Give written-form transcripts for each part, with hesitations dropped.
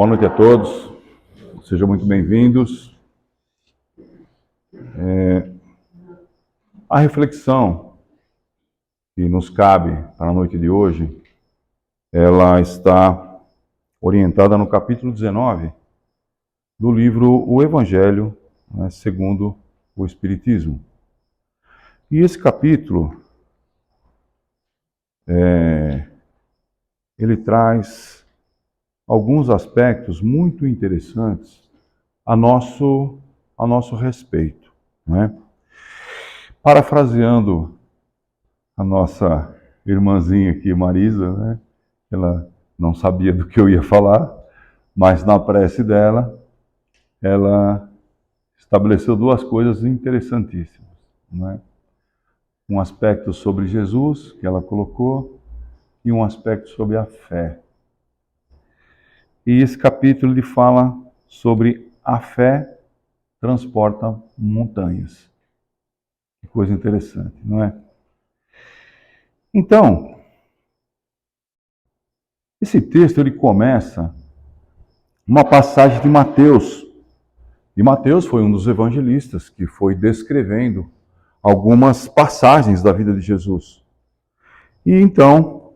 Boa noite a todos, sejam muito bem-vindos. A reflexão que nos cabe para a noite de hoje, ela está orientada no capítulo 19 do livro O Evangelho, segundo o Espiritismo. E esse capítulo, ele traz alguns aspectos muito interessantes a nosso respeito, não é? Parafraseando a nossa irmãzinha aqui, Marisa, né? Ela não sabia do que eu ia falar, mas na prece dela, ela estabeleceu duas coisas interessantíssimas, não é? Um aspecto sobre Jesus, que ela colocou, e um aspecto sobre a fé. E esse capítulo ele fala sobre a fé transporta montanhas. Que coisa interessante, não é? Então, esse texto ele começa uma passagem de Mateus. E Mateus foi um dos evangelistas que foi descrevendo algumas passagens da vida de Jesus. E então,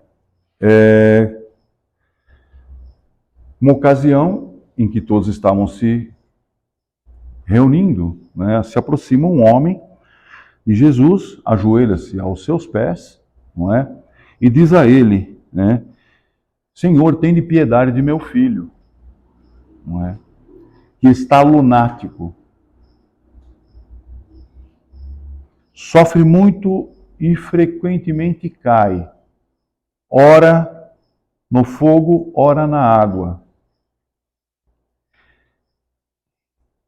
uma ocasião em que todos estavam se reunindo, né, se aproxima um homem e Jesus ajoelha-se aos seus pés, não é? E diz a ele, né, Senhor, tem de piedade de meu filho, não é? Que está lunático. Sofre muito e frequentemente cai, ora no fogo, ora na água.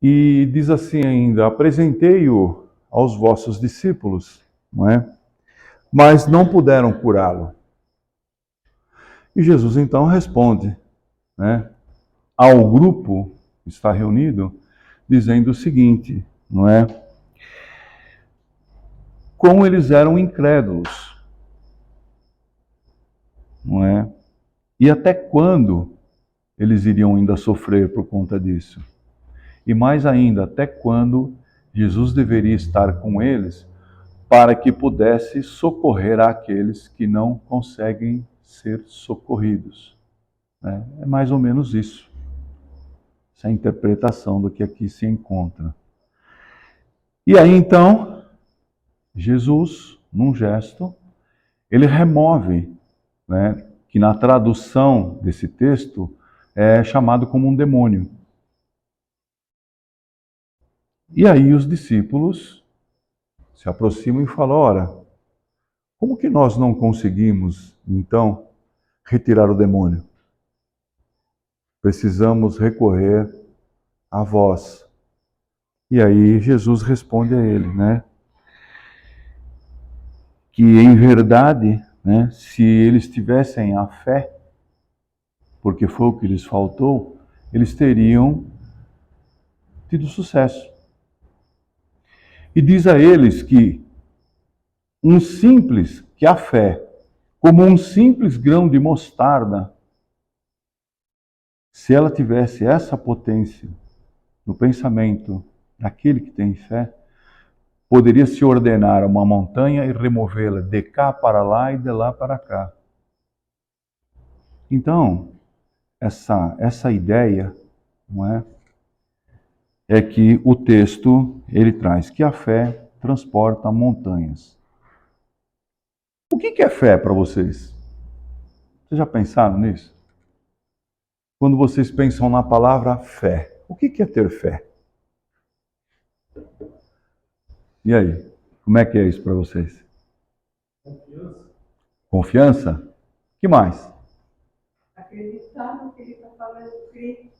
E diz assim ainda, apresentei-o aos vossos discípulos, não é? Mas não puderam curá-lo. E Jesus então responde, né, ao grupo que está reunido, dizendo o seguinte, não é? Como eles eram incrédulos, não é? E até quando eles iriam ainda sofrer por conta disso? E mais ainda, até quando Jesus deveria estar com eles para que pudesse socorrer aqueles que não conseguem ser socorridos? É mais ou menos isso. Essa é a interpretação do que aqui se encontra. E aí então, Jesus, num gesto, ele remove, né, que na tradução desse texto é chamado como um demônio. E aí os discípulos se aproximam e falam, ora, como que nós não conseguimos, então, retirar o demônio? Precisamos recorrer a vós. E aí Jesus responde a ele, né, que em verdade, né, se eles tivessem a fé, porque foi o que lhes faltou, eles teriam tido sucesso. E diz a eles que que a fé, como um simples grão de mostarda, se ela tivesse essa potência no pensamento daquele que tem fé, poderia se ordenar a uma montanha e removê-la de cá para lá e de lá para cá. Então, essa ideia, não é? É que o texto ele traz que a fé transporta montanhas. O que é fé para vocês? Vocês já pensaram nisso? Quando vocês pensam na palavra fé, o que é ter fé? E aí, como é que é isso para vocês? Confiança. Confiança? Que mais? Acreditar no que ele está falando, crer.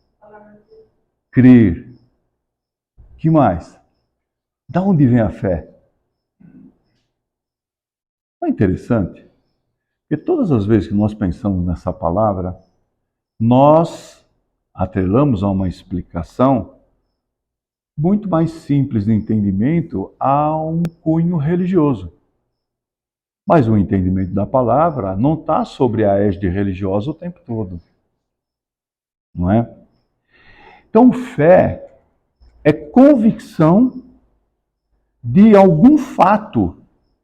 Crer. Que mais? Da onde vem a fé? Não é interessante? Porque todas as vezes que nós pensamos nessa palavra, nós atrelamos a uma explicação muito mais simples de entendimento a um cunho religioso. Mas o entendimento da palavra não está sobre a égide religiosa o tempo todo. Não é? Então, fé é convicção de algum fato,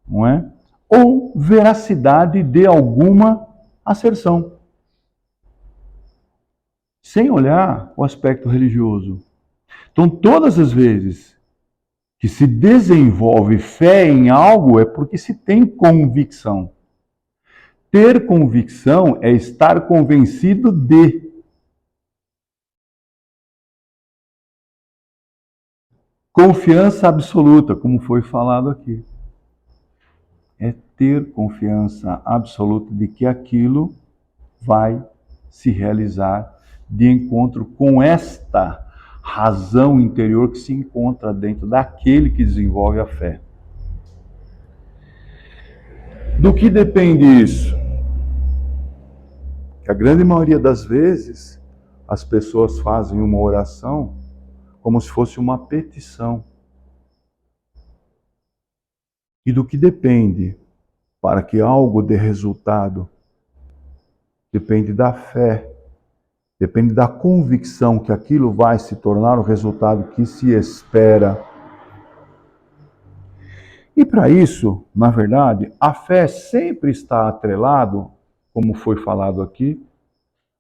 não é? Ou veracidade de alguma asserção, sem olhar o aspecto religioso. Então, todas as vezes que se desenvolve fé em algo é porque se tem convicção. Ter convicção é estar convencido de. Confiança absoluta, como foi falado aqui. É ter confiança absoluta de que aquilo vai se realizar de encontro com esta razão interior que se encontra dentro daquele que desenvolve a fé. Do que depende isso? Que a grande maioria das vezes as pessoas fazem uma oração como se fosse uma petição. E do que depende para que algo dê resultado? Depende da fé, depende da convicção que aquilo vai se tornar o resultado que se espera. E para isso, na verdade, a fé sempre está atrelado, como foi falado aqui,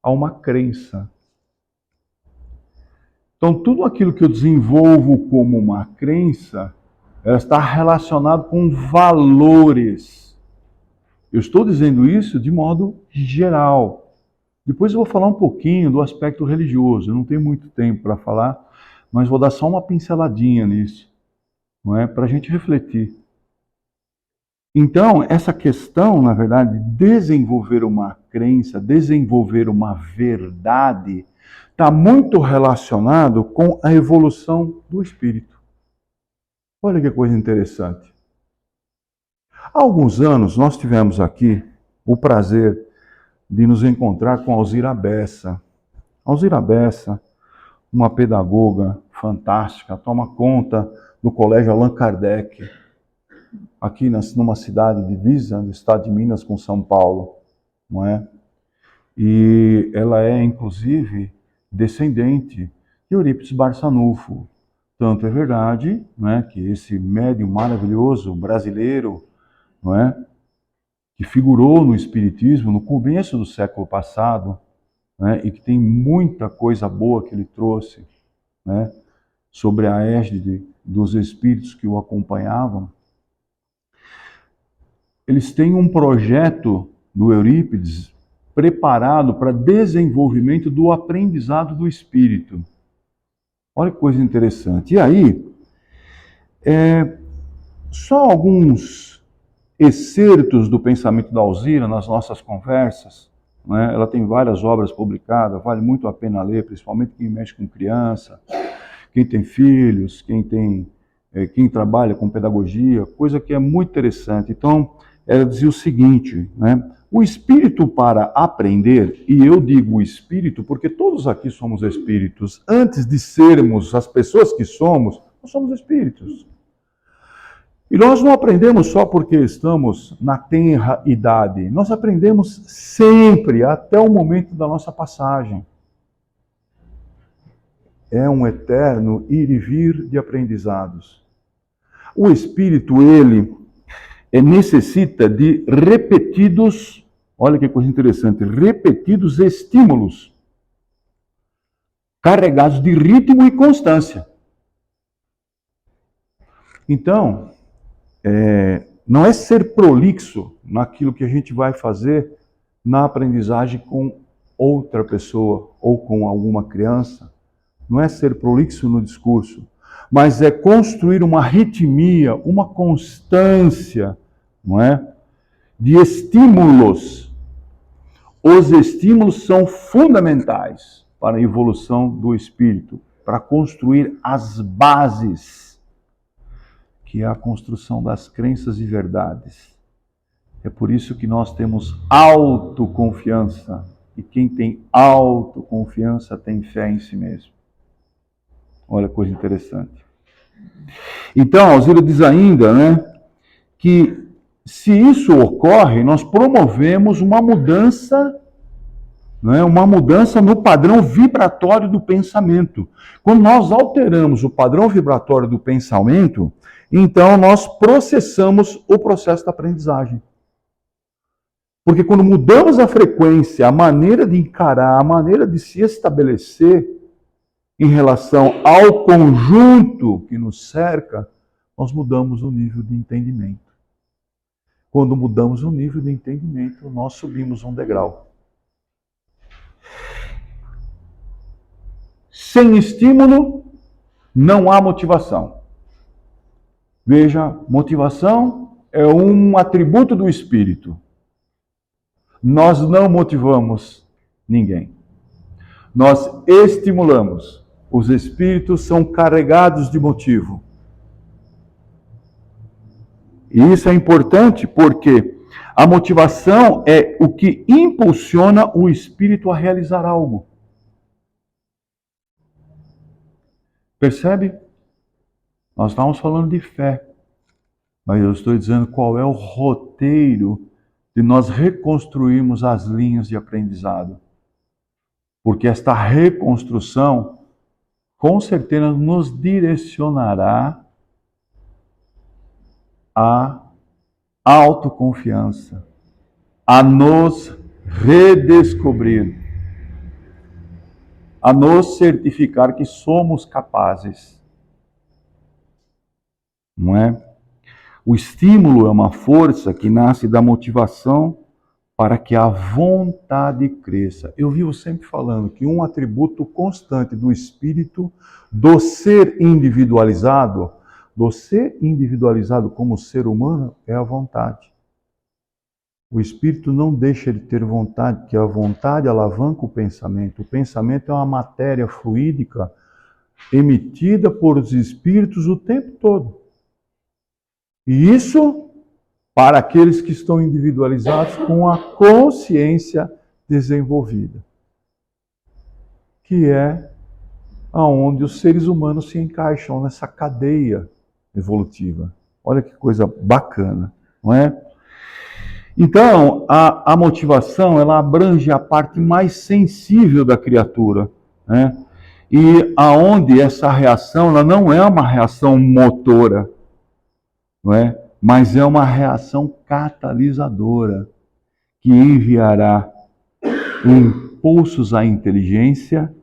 a uma crença. Então, tudo aquilo que eu desenvolvo como uma crença, ela está relacionado com valores. Eu estou dizendo isso de modo geral. Depois eu vou falar um pouquinho do aspecto religioso. Eu não tenho muito tempo para falar, mas vou dar só uma pinceladinha nisso, não é? Para a gente refletir. Então, essa questão, na verdade, de desenvolver uma crença, desenvolver uma verdade, está muito relacionado com a evolução do espírito. Olha que coisa interessante. Há alguns anos, nós tivemos aqui o prazer de nos encontrar com Alzira Bessa. Alzira Bessa, uma pedagoga fantástica, toma conta do Colégio Allan Kardec, aqui numa cidade divisa, no estado de Minas com São Paulo, não é? E ela é, inclusive, descendente de Eurípides Barçanufo. Tanto é verdade, não é, que esse médium maravilhoso brasileiro, não é, que figurou no Espiritismo no começo do século passado, né, e que tem muita coisa boa que ele trouxe, né, sobre a égide dos espíritos que o acompanhavam. Eles têm um projeto do Eurípides preparado para desenvolvimento do aprendizado do espírito. Olha que coisa interessante. E aí, só alguns excertos do pensamento da Alzira nas nossas conversas, né? Ela tem várias obras publicadas, vale muito a pena ler, principalmente quem mexe com criança, quem tem filhos, quem trabalha com pedagogia, coisa que é muito interessante. Então, ela dizia o seguinte, né? O espírito para aprender, e eu digo o espírito porque todos aqui somos espíritos, antes de sermos as pessoas que somos, nós somos espíritos. E nós não aprendemos só porque estamos na tenra idade, nós aprendemos sempre, até o momento da nossa passagem. É um eterno ir e vir de aprendizados. O espírito, ele necessita de repetidos, olha que coisa interessante, repetidos estímulos, carregados de ritmo e constância. Então, não é ser prolixo naquilo que a gente vai fazer na aprendizagem com outra pessoa ou com alguma criança, não é ser prolixo no discurso, mas é construir uma ritmia, uma constância, não é? De estímulos. Os estímulos são fundamentais para a evolução do espírito, para construir as bases, que é a construção das crenças e verdades. É por isso que nós temos autoconfiança, e quem tem autoconfiança tem fé em si mesmo. Olha que coisa interessante. Então, Alzira diz ainda, né, que se isso ocorre, nós promovemos uma mudança não é? Uma mudança no padrão vibratório do pensamento. Quando nós alteramos o padrão vibratório do pensamento, então nós processamos o processo da aprendizagem. Porque quando mudamos a frequência, a maneira de encarar, a maneira de se estabelecer em relação ao conjunto que nos cerca, nós mudamos o nível de entendimento. Quando mudamos o nível de entendimento, nós subimos um degrau. Sem estímulo, não há motivação. Veja, motivação é um atributo do espírito. Nós não motivamos ninguém. Nós estimulamos. Os espíritos são carregados de motivo. E isso é importante porque a motivação é o que impulsiona o espírito a realizar algo. Percebe? Nós estamos falando de fé, mas eu estou dizendo qual é o roteiro de nós reconstruirmos as linhas de aprendizado. Porque esta reconstrução, com certeza, nos direcionará à autoconfiança, a nos redescobrir, a nos certificar que somos capazes. Não é? O estímulo é uma força que nasce da motivação para que a vontade cresça. Eu vivo sempre falando que um atributo constante do espírito, do ser individualizado como ser humano, é a vontade. O espírito não deixa de ter vontade, porque a vontade alavanca o pensamento. O pensamento é uma matéria fluídica emitida por os espíritos o tempo todo. E isso para aqueles que estão individualizados com a consciência desenvolvida, que é aonde os seres humanos se encaixam nessa cadeia evolutiva. Olha que coisa bacana, não é? Então, a motivação, ela abrange a parte mais sensível da criatura, né? E aonde essa reação, ela não é uma reação motora, não é? Mas é uma reação catalisadora que enviará impulsos à inteligência,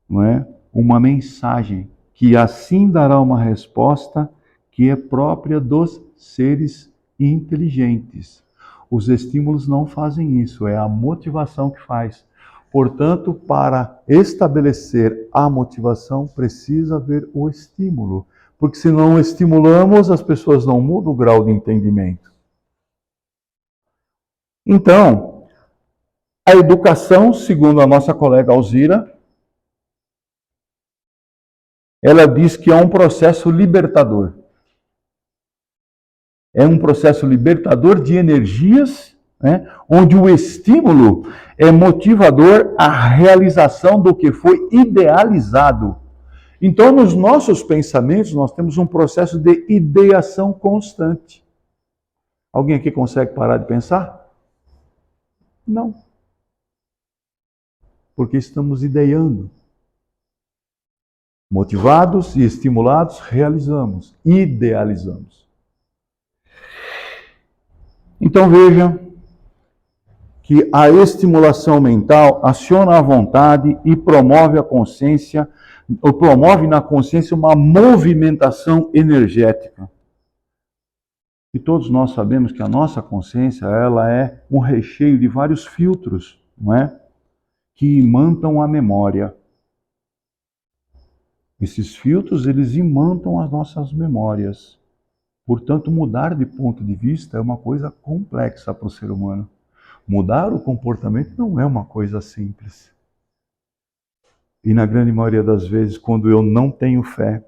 não é? Uma mensagem que assim dará uma resposta que é própria dos seres inteligentes. Os estímulos não fazem isso, é a motivação que faz. Portanto, para estabelecer a motivação, precisa haver o estímulo. Porque se não estimulamos, as pessoas não mudam o grau de entendimento. Então, a educação, segundo a nossa colega Alzira, ela diz que é um processo libertador. É um processo libertador de energias, né, onde o estímulo é motivador à realização do que foi idealizado. Então, nos nossos pensamentos, nós temos um processo de ideação constante. Alguém aqui consegue parar de pensar? Não. Porque estamos ideando. Motivados e estimulados, realizamos, idealizamos. Então veja que a estimulação mental aciona a vontade e promove a consciência, ou promove na consciência uma movimentação energética. E todos nós sabemos que a nossa consciência, ela é um recheio de vários filtros, não é? Que imantam a memória. Esses filtros, eles imantam as nossas memórias. Portanto, mudar de ponto de vista é uma coisa complexa para o ser humano. Mudar o comportamento não é uma coisa simples. E na grande maioria das vezes, quando eu não tenho fé,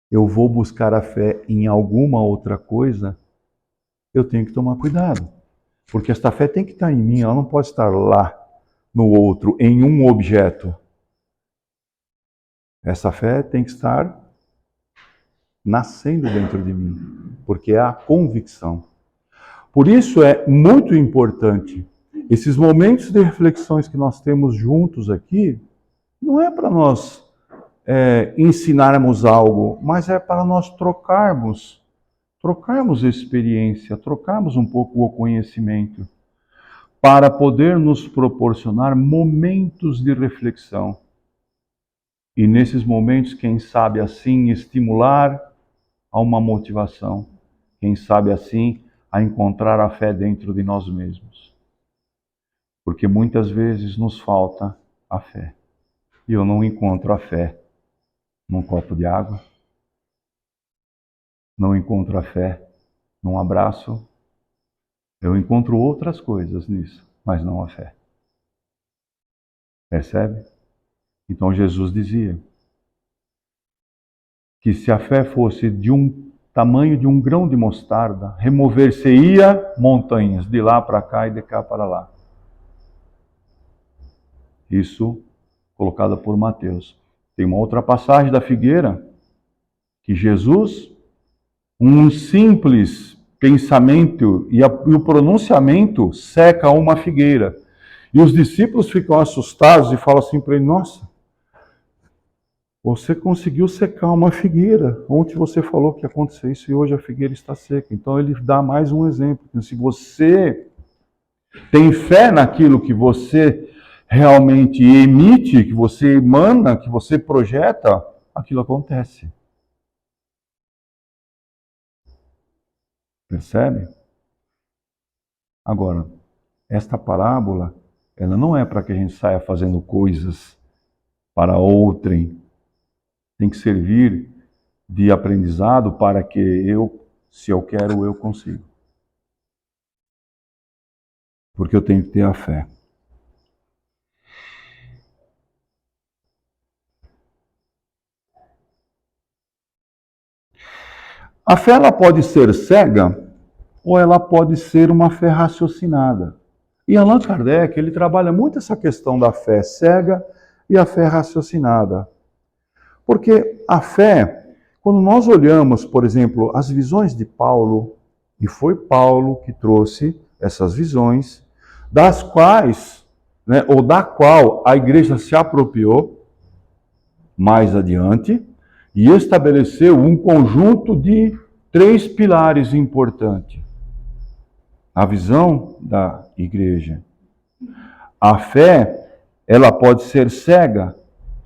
eu vou buscar a fé em alguma outra coisa, eu tenho que tomar cuidado. Porque esta fé tem que estar em mim, ela não pode estar lá, no outro, em um objeto. Essa fé tem que estar nascendo dentro de mim, porque é a convicção. Por isso é muito importante esses momentos de reflexões que nós temos juntos aqui, não é para nós ensinarmos algo, mas é para nós trocarmos experiência, trocarmos um pouco o conhecimento, para poder nos proporcionar momentos de reflexão. E nesses momentos, quem sabe assim, estimular a uma motivação. Quem sabe assim, a encontrar a fé dentro de nós mesmos. Porque muitas vezes nos falta a fé. E eu não encontro a fé num copo de água. Não encontro a fé num abraço. Eu encontro outras coisas nisso, mas não a fé. Percebe? Então Jesus dizia que se a fé fosse de um tamanho de um grão de mostarda, remover-se-ia montanhas, de lá para cá e de cá para lá. Isso colocado por Mateus. Tem uma outra passagem da figueira, que Jesus, um simples pensamento e o pronunciamento seca uma figueira. E os discípulos ficam assustados e falam assim para ele: nossa, você conseguiu secar uma figueira. Ontem você falou que ia acontecer isso e hoje a figueira está seca. Então ele dá mais um exemplo. Se você tem fé naquilo que você realmente emite, que você emana, que você projeta, aquilo acontece. Percebe? Agora, esta parábola, ela não é para que a gente saia fazendo coisas para outrem. Tem que servir de aprendizado para que eu, se eu quero, eu consigo. Porque eu tenho que ter a fé. A fé ela pode ser cega ou ela pode ser uma fé raciocinada. E Allan Kardec, ele trabalha muito essa questão da fé cega e a fé raciocinada. Porque a fé, quando nós olhamos, por exemplo, as visões de Paulo, e foi Paulo que trouxe essas visões, das quais, ou da qual a igreja se apropriou mais adiante, e estabeleceu um conjunto de 3 pilares importantes. A visão da igreja. A fé, ela pode ser cega,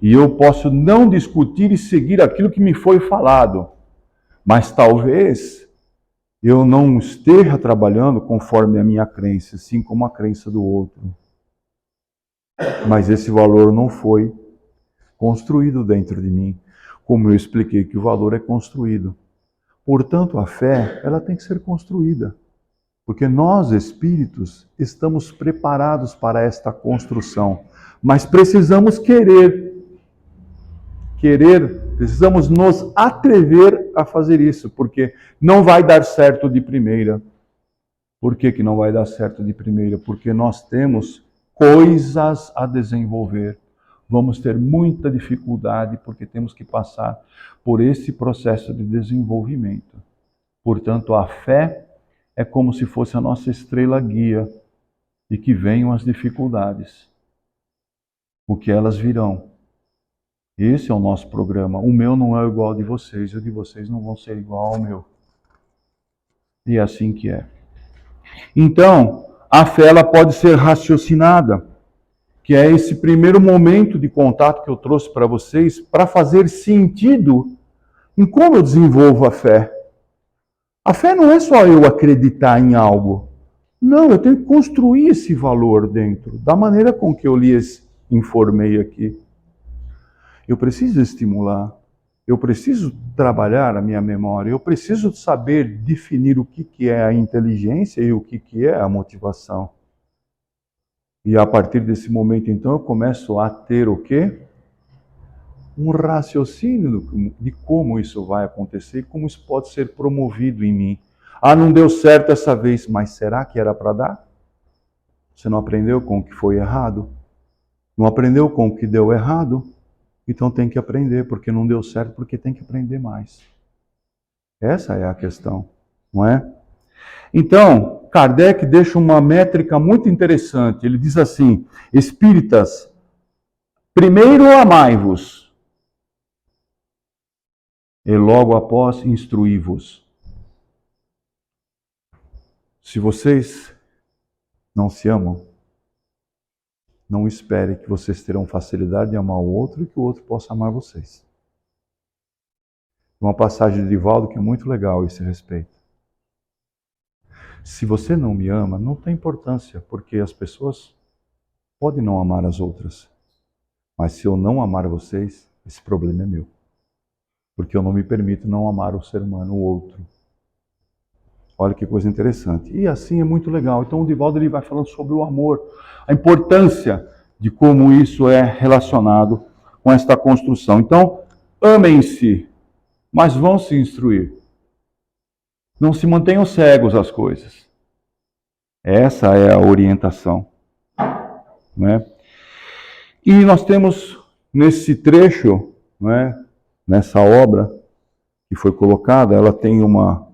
e eu posso não discutir e seguir aquilo que me foi falado, mas talvez eu não esteja trabalhando conforme a minha crença, assim como a crença do outro. Mas esse valor não foi construído dentro de mim, como eu expliquei que o valor é construído. Portanto, a fé, ela tem que ser construída, porque nós, espíritos, estamos preparados para esta construção, mas precisamos precisamos nos atrever a fazer isso, porque não vai dar certo de primeira. Por que não vai dar certo de primeira? Porque nós temos coisas a desenvolver. Vamos ter muita dificuldade porque temos que passar por esse processo de desenvolvimento. Portanto, a fé é como se fosse a nossa estrela guia e que venham as dificuldades, porque elas virão. Esse é o nosso programa. O meu não é igual ao de vocês, e o de vocês não vão ser igual ao meu. E é assim que é. Então, a fé ela pode ser raciocinada, que é esse primeiro momento de contato que eu trouxe para vocês, para fazer sentido em como eu desenvolvo a fé. A fé não é só eu acreditar em algo. Não, eu tenho que construir esse valor dentro, da maneira com que eu lhes informei aqui. Eu preciso estimular, eu preciso trabalhar a minha memória, eu preciso saber definir o que é a inteligência e o que é a motivação. E a partir desse momento, então, eu começo a ter o quê? Um raciocínio de como isso vai acontecer, como isso pode ser promovido em mim. Ah, não deu certo essa vez, mas será que era para dar? Você não aprendeu com o que foi errado? Não aprendeu com o que deu errado? Então tem que aprender, porque não deu certo, porque tem que aprender mais. Essa é a questão, não é? Então, Kardec deixa uma métrica muito interessante. Ele diz assim: espíritas, primeiro amai-vos, e logo após instruí-vos. Se vocês não se amam, não espere que vocês terão facilidade de amar o outro e que o outro possa amar vocês. Uma passagem de Divaldo que é muito legal a esse respeito. Se você não me ama, não tem importância, porque as pessoas podem não amar as outras. Mas se eu não amar vocês, esse problema é meu. Porque eu não me permito não amar o ser humano, o outro. Olha que coisa interessante. E assim é muito legal. Então o Divaldo ele vai falando sobre o amor, a importância de como isso é relacionado com esta construção. Então, amem-se, mas vão se instruir. Não se mantenham cegos às coisas. Essa é a orientação. Né? E nós temos nesse trecho, né, nessa obra que foi colocada, ela tem uma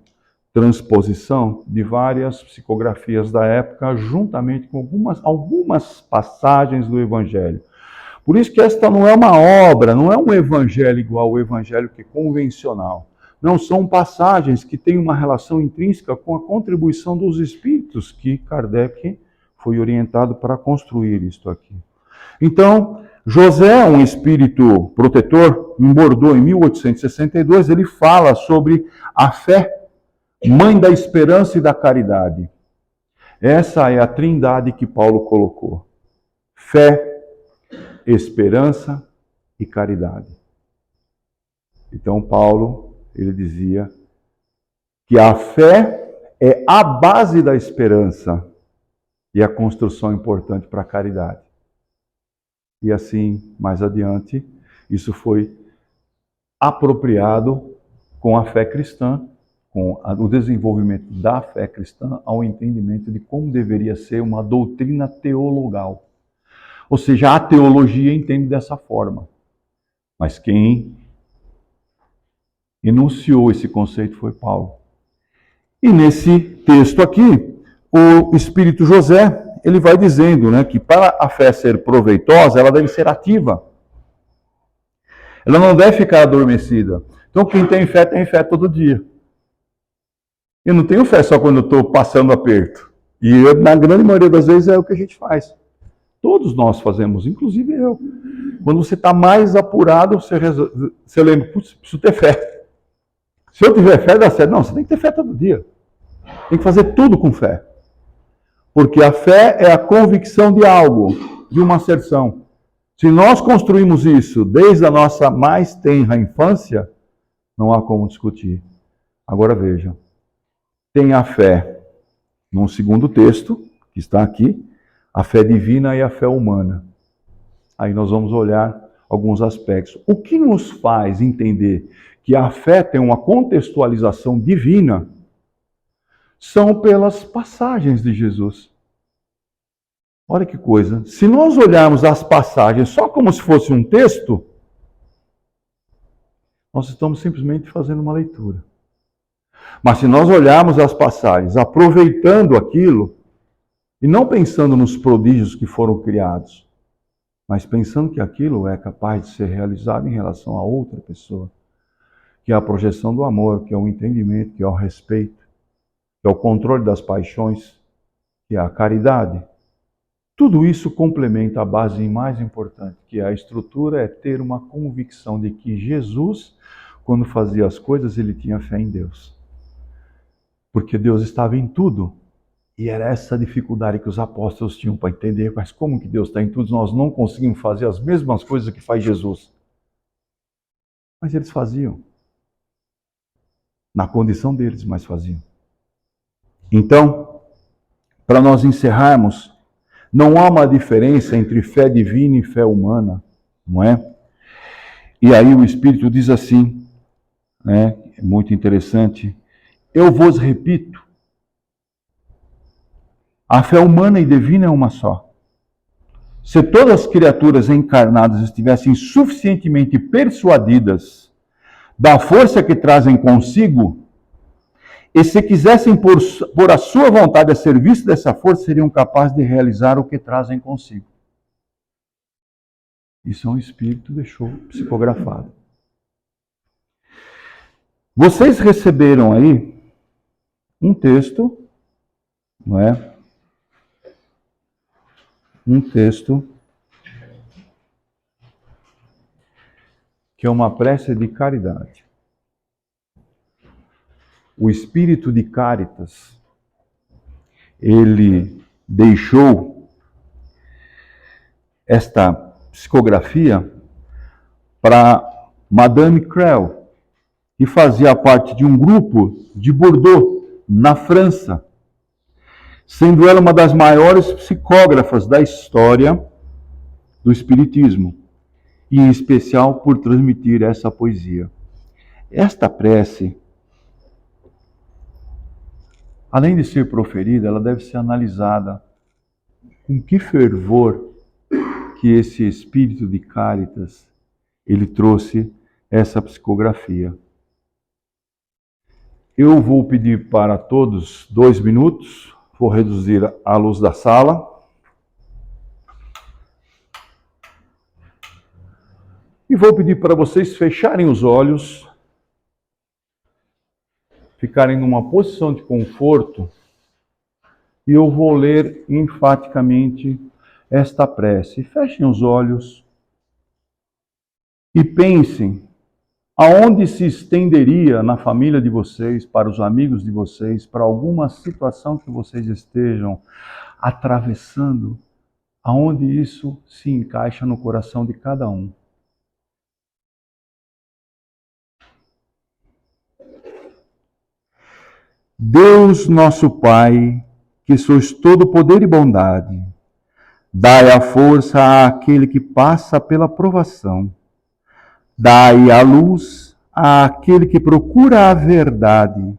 transposição de várias psicografias da época, juntamente com algumas passagens do Evangelho. Por isso que esta não é uma obra, não é um evangelho igual ao evangelho que é convencional. Não, são passagens que têm uma relação intrínseca com a contribuição dos espíritos que Kardec foi orientado para construir isto aqui. Então, José, um espírito protetor, em Bordeaux, em 1862, ele fala sobre a fé, mãe da esperança e da caridade. Essa é a trindade que Paulo colocou. Fé, esperança e caridade. Então, Paulo, ele dizia que a fé é a base da esperança e a construção importante para a caridade. E assim, mais adiante, isso foi apropriado com a fé cristã, com o desenvolvimento da fé cristã ao entendimento de como deveria ser uma doutrina teologal. Ou seja, a teologia entende dessa forma. Mas quem enunciou esse conceito foi Paulo. E nesse texto aqui, o Espírito José, ele vai dizendo, né, que para a fé ser proveitosa, ela deve ser ativa. Ela não deve ficar adormecida. Então, quem tem fé todo dia. Eu não tenho fé só quando eu estou passando aperto. E na grande maioria das vezes é o que a gente faz. Todos nós fazemos, inclusive eu. Quando você está mais apurado, você lembra, putz, preciso ter fé. Se eu tiver fé, dá certo. Não, você tem que ter fé todo dia. Tem que fazer tudo com fé. Porque a fé é a convicção de algo, de uma asserção. Se nós construímos isso desde a nossa mais tenra infância, não há como discutir. Agora veja, tem a fé, num segundo texto, que está aqui, a fé divina e a fé humana. Aí nós vamos olhar alguns aspectos. O que nos faz entender que a fé tem uma contextualização divina são pelas passagens de Jesus. Olha que coisa. Se nós olharmos as passagens só como se fosse um texto, nós estamos simplesmente fazendo uma leitura. Mas se nós olharmos as passagens, aproveitando aquilo, e não pensando nos prodígios que foram criados, mas pensando que aquilo é capaz de ser realizado em relação a outra pessoa, que é a projeção do amor, que é o entendimento, que é o respeito, que é o controle das paixões, que é a caridade. Tudo isso complementa a base mais importante, que é a estrutura, é ter uma convicção de que Jesus, quando fazia as coisas, ele tinha fé em Deus. Porque Deus estava em tudo. E era essa dificuldade que os apóstolos tinham para entender, mas como que Deus está em tudo, nós não conseguimos fazer as mesmas coisas que faz Jesus. Mas eles faziam. Na condição deles, mas faziam. Então, para nós encerrarmos, não há uma diferença entre fé divina e fé humana, não é? E aí o Espírito diz assim, né, é muito interessante, eu vos repito, a fé humana e divina é uma só. Se todas as criaturas encarnadas estivessem suficientemente persuadidas da força que trazem consigo e se quisessem pôr a sua vontade a serviço dessa força, seriam capazes de realizar o que trazem consigo. Isso é um espírito deixou psicografado. Vocês receberam aí um texto, não é? Um texto que é uma prece de caridade. O espírito de Caritas, ele deixou esta psicografia para Madame Creel, que fazia parte de um grupo de Bordeaux, na França, sendo ela uma das maiores psicógrafas da história do Espiritismo, e em especial por transmitir essa poesia. Esta prece, além de ser proferida, ela deve ser analisada com que fervor que esse espírito de Caritas, ele trouxe essa psicografia. Eu vou pedir para todos 2 minutos, vou reduzir a luz da sala. E vou pedir para vocês fecharem os olhos, ficarem numa posição de conforto, e eu vou ler enfaticamente esta prece. Fechem os olhos e pensem aonde se estenderia na família de vocês, para os amigos de vocês, para alguma situação que vocês estejam atravessando, aonde isso se encaixa no coração de cada um. Deus nosso Pai, que sois todo poder e bondade, dai a força àquele que passa pela provação, dai a luz àquele que procura a verdade,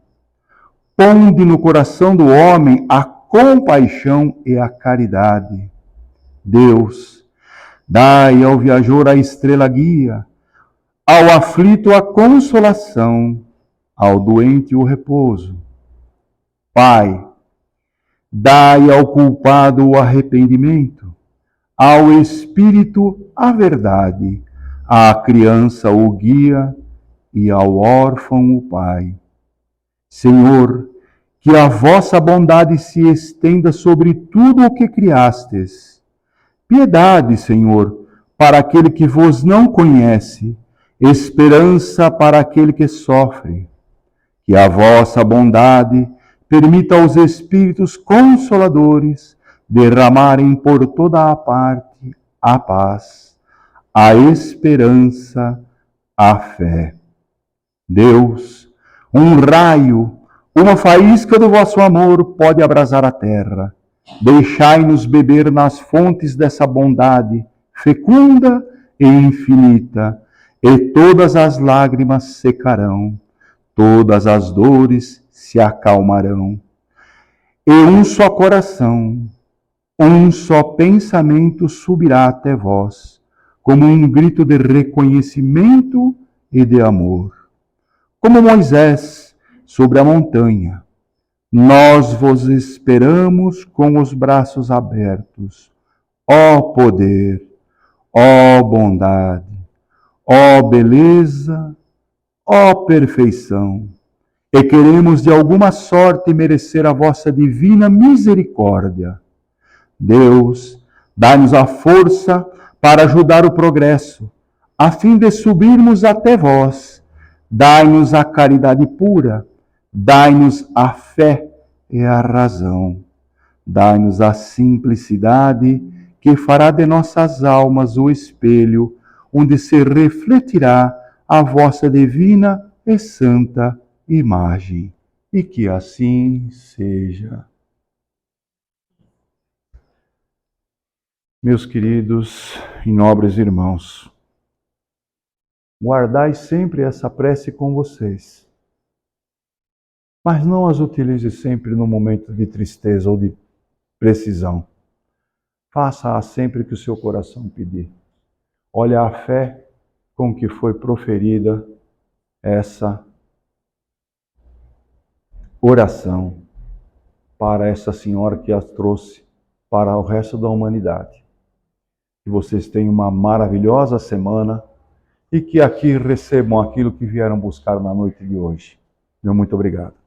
ponde no coração do homem a compaixão e a caridade. Deus, dai ao viajor a estrela guia, ao aflito a consolação, ao doente o repouso. Pai, dai ao culpado o arrependimento, ao espírito a verdade, à criança o guia e ao órfão o pai. Senhor, que a vossa bondade se estenda sobre tudo o que criastes. Piedade, Senhor, para aquele que vos não conhece, esperança para aquele que sofre. Que a vossa bondade permita aos Espíritos Consoladores derramarem por toda a parte a paz, a esperança, a fé. Deus, um raio, uma faísca do vosso amor pode abrasar a terra. Deixai-nos beber nas fontes dessa bondade fecunda e infinita, e todas as lágrimas secarão, todas as dores se acalmarão. E um só coração, um só pensamento subirá até vós, como um grito de reconhecimento e de amor. Como Moisés sobre a montanha, nós vos esperamos com os braços abertos. Ó poder, ó bondade, ó beleza, ó perfeição. E queremos de alguma sorte merecer a vossa divina misericórdia. Deus, dai-nos a força para ajudar o progresso, a fim de subirmos até vós. Dai-nos a caridade pura, dai-nos a fé e a razão. Dai-nos a simplicidade que fará de nossas almas o espelho onde se refletirá a vossa divina e santa imagem. E que assim seja. Meus queridos e nobres irmãos, guardai sempre essa prece com vocês, mas não as utilize sempre no momento de tristeza ou de precisão. Faça-a sempre que o seu coração pedir. Olha a fé com que foi proferida essa oração para essa senhora que as trouxe para o resto da humanidade. Que vocês tenham uma maravilhosa semana e que aqui recebam aquilo que vieram buscar na noite de hoje. Meu muito obrigado.